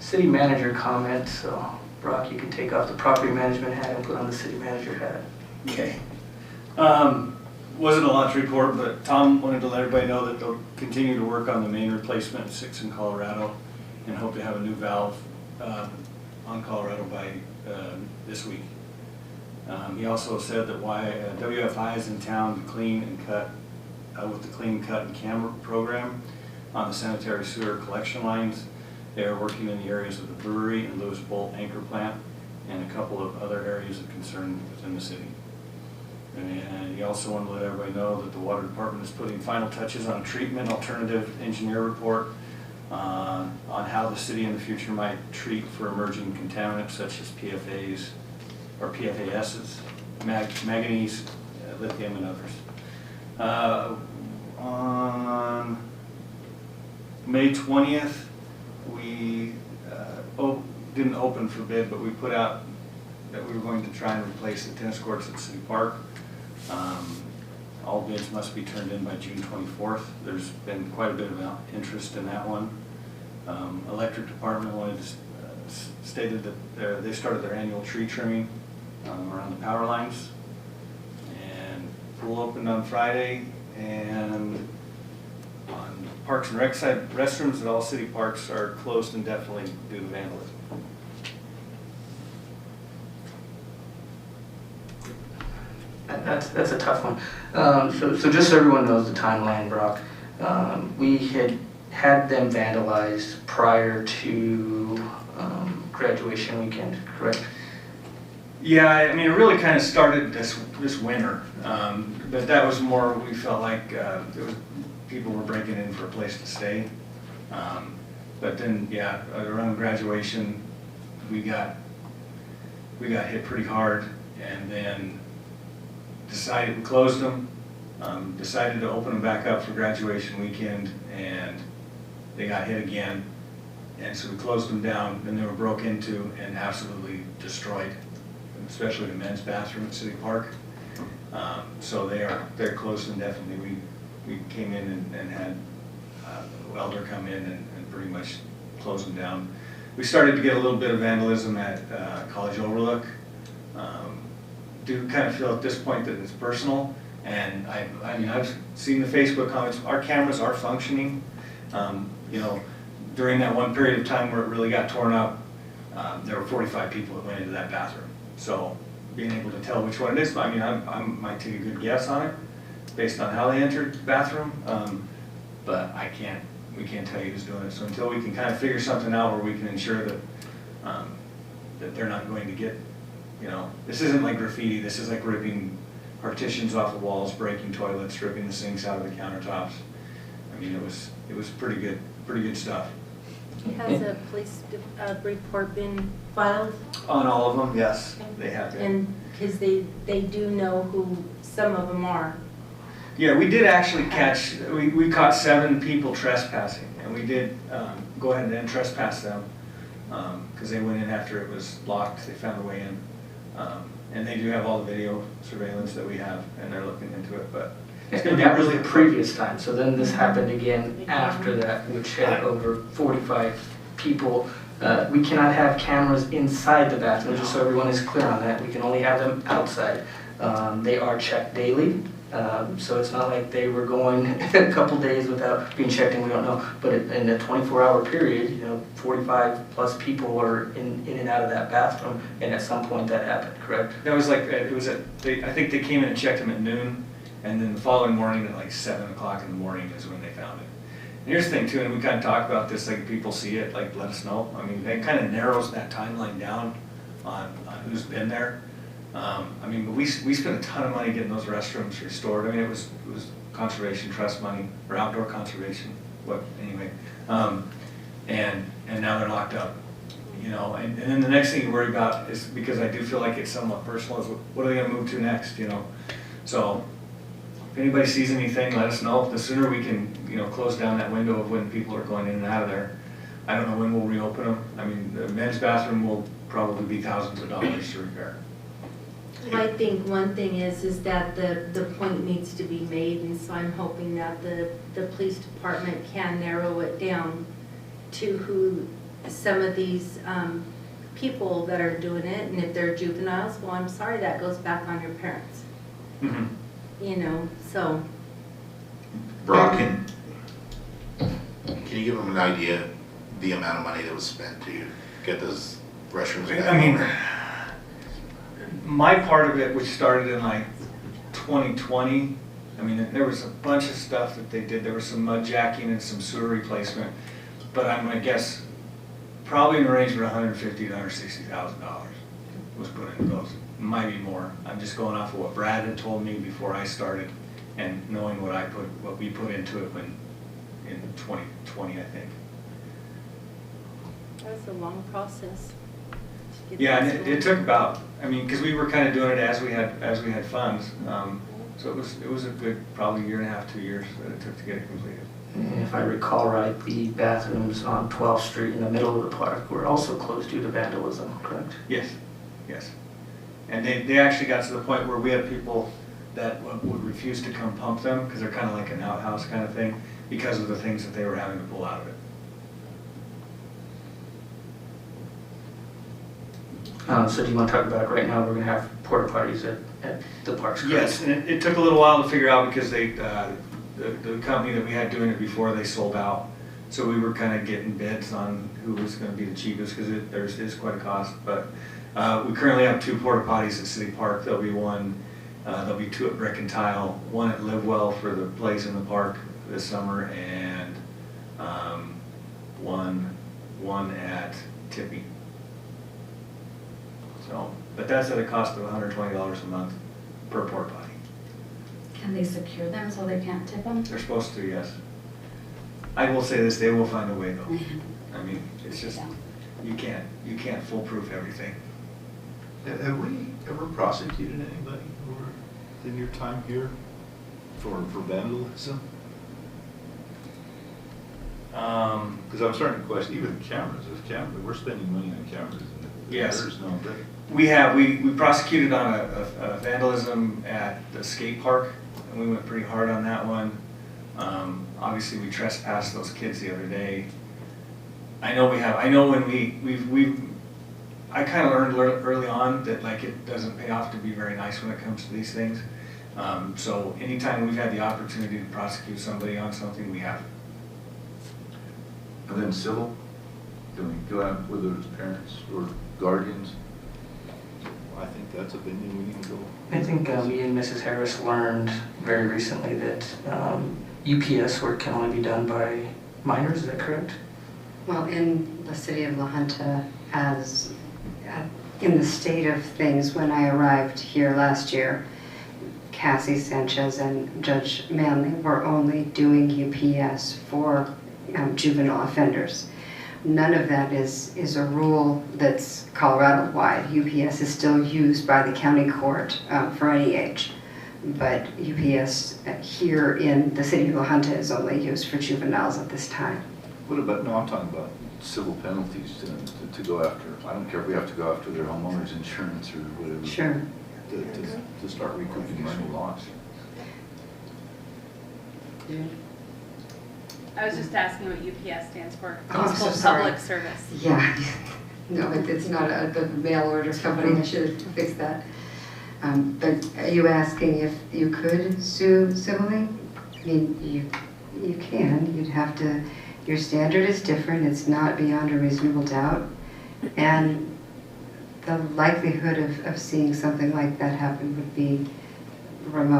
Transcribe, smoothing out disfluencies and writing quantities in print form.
city manager comment, so Brock, you can take off the property management hat and put on the city manager hat. Okay. Wasn't a lot to report, but Tom wanted to let everybody know that they'll continue to work on the main replacement 6 in Colorado and hope to have a new valve on Colorado by this week. He also said that WFI is in town to clean and cut with the clean, cut, and camera program on the sanitary sewer collection lines. They are working in the areas of the brewery and Lewis Bolt anchor plant and a couple of other areas of concern within the city. And he also wanted to let everybody know that the water department is putting final touches on a treatment alternative engineer report on how the city in the future might treat for emerging contaminants such as PFAs or PFASs, manganese, lithium, and others. On May 20th, we didn't open for bid, but we put out that we were going to try and replace the tennis courts at City Park. All bids must be turned in by June 24th. There's been quite a bit of interest in that one. Electric department wanted to, stated that they started their annual tree trimming around the power lines. And pool opened on Friday, and on Parks and Rec side, restrooms at all city parks are closed indefinitely due to vandalism. That's a tough one. So just so everyone knows the timeline, Brock, we had them vandalized prior to graduation weekend, correct? Yeah, I mean, it really kind of started this winter, but that was more, we felt like people were breaking in for a place to stay. But then, yeah, around graduation, we got hit pretty hard, and then we closed them, decided to open them back up for graduation weekend, and they got hit again. And so we closed them down, and they were broke into and absolutely destroyed, especially the men's bathroom at City Park. So they're closed indefinitely. We came in and had a welder come in and pretty much close them down. We started to get a little bit of vandalism at College Overlook. Do kind of feel at this point that it's personal, and I mean, I've seen the Facebook comments. Our cameras are functioning. You know, during that one period of time where it really got torn up, there were 45 people that went into that bathroom. So being able to tell which one it is, I mean, I might take a good guess on it based on how they entered the bathroom, but we can't tell you who's doing it. So until we can kind of figure something out where we can ensure that that they're not going to get, you know, this isn't like graffiti. This is like ripping partitions off the walls, breaking toilets, ripping the sinks out of the countertops. I mean, it was pretty good stuff. Has a police report been filed? On all of them, yes, they have been. And because they do know who some of them are. Yeah, we did actually catch, we caught 7 people trespassing, and we did go ahead and trespass them because they went in after it was locked. They found a way in. And they do have all the video surveillance that we have, and they're looking into it. But it's going to be really the previous time. So then this happened again after that, which had over 45 people. We cannot have cameras inside the bathroom, just so everyone is clear on that. We can only have them outside. They are checked daily. So it's not like they were going a couple days without being checked, and we don't know. But in a 24-hour period, you know, 45 plus people were in and out of that bathroom, and at some point that happened, correct? that was like, I think they came in and checked them at noon, and then the following morning at like 7 o'clock in the morning is when they found it. And here's the thing too, and we kind of talk about this, like people see it, like let us know. I mean, that kind of narrows that timeline down on who's been there. I mean, but we spent a ton of money getting those restrooms restored. I mean, it was conservation trust money, or outdoor conservation, anyway. And now they're locked up, you know. And then the next thing you worry about is, because I do feel like it's somewhat personal, is what are they going to move to next, you know? So if anybody sees anything, let us know. The sooner we can, you know, close down that window of when people are going in and out of there. I don't know when we'll reopen them. I mean, the men's bathroom will probably be thousands of dollars to repair. I think one thing is that the point needs to be made, and so I'm hoping that the police department can narrow it down to who some of these people that are doing it, and if they're juveniles, well, I'm sorry, that goes back on your parents. Mhm. You know, so, Brock, can you give them an idea, the amount of money that was spent to get those restrooms back? I mean, my part of it, which started in like 2020, I mean, there was a bunch of stuff that they did. There was some mud jacking and some sewer replacement, but I'm gonna guess probably in the range of $150,000 to $160,000 was put into those. Might be more. I'm just going off of what Brad had told me before I started, and knowing what we put into it when in 2020, I think. that was a long process. to get Yeah, and this it going. took about, I mean, because we were kind of doing it as we had funds, so it was a good probably 1.5 to 2 years that it took to get it completed. And if I recall right, the bathrooms on 12th Street in the middle of the park were also closed due to vandalism, correct? Yes, yes. And they actually got to the point where we had people that would refuse to come pump them because they're kind of like an outhouse kind of thing because of the things that they were having to pull out of it. So do you want to talk about right now, we're going to have porta potties at the parks, correct? Yes, and it took a little while to figure out because the company that we had doing it before, they sold out. So we were kind of getting bids on who was going to be the cheapest because there is quite a cost. But we currently have 2 porta potties at City Park. There'll be 2 at Brick and Tile, 1 at Livewell for the plays in the park this summer, and one at Tippy. So, but that's at a cost of $120 a month per porta potty. Can they secure them so they can't tip them? They're supposed to, yes. I will say this, they will find a way though. I mean, it's just, you can't foolproof everything. Have we ever prosecuted anybody over in your time here for vandalism? Because I'm starting to question even cameras. We're spending money on cameras. And Yes. there's no, but We prosecuted on a vandalism at the skate park, and we went pretty hard on that one. Obviously, we trespassed those kids the other day. I know when I kind of learned early on that like it doesn't pay off to be very nice when it comes to these things. So anytime we've had the opportunity to prosecute somebody on something, we have. and then civil, can we go out whether it's parents or guardians? I think that's a venue we need to go. I think me and Mrs. Harris learned very recently that UPS work can only be done by minors, is that correct? Well, in the city of La Junta, in the state of things, when I arrived here last year, Cassie Sanchez and Judge Manley were only doing UPS for juvenile offenders. None of that is a rule that's Colorado-wide. UPS is still used by the county court for any age. But UPS here in the city of La Junta is only used for juveniles at this time. What about, no, I'm talking about civil penalties to go after. I don't care if we have to go after their homeowner's insurance or whatever. Sure. To start recouping money lost. I was just asking what UPS stands for. Oh, I'm so Useful sorry. Public Service. Yeah, no, it's not the mail order company. I should have fixed that. But are you asking if you could sue civilly? I mean, you can. You'd have to. Your standard is different. It's not beyond a reasonable doubt, and the likelihood of seeing something like that happen would be remote.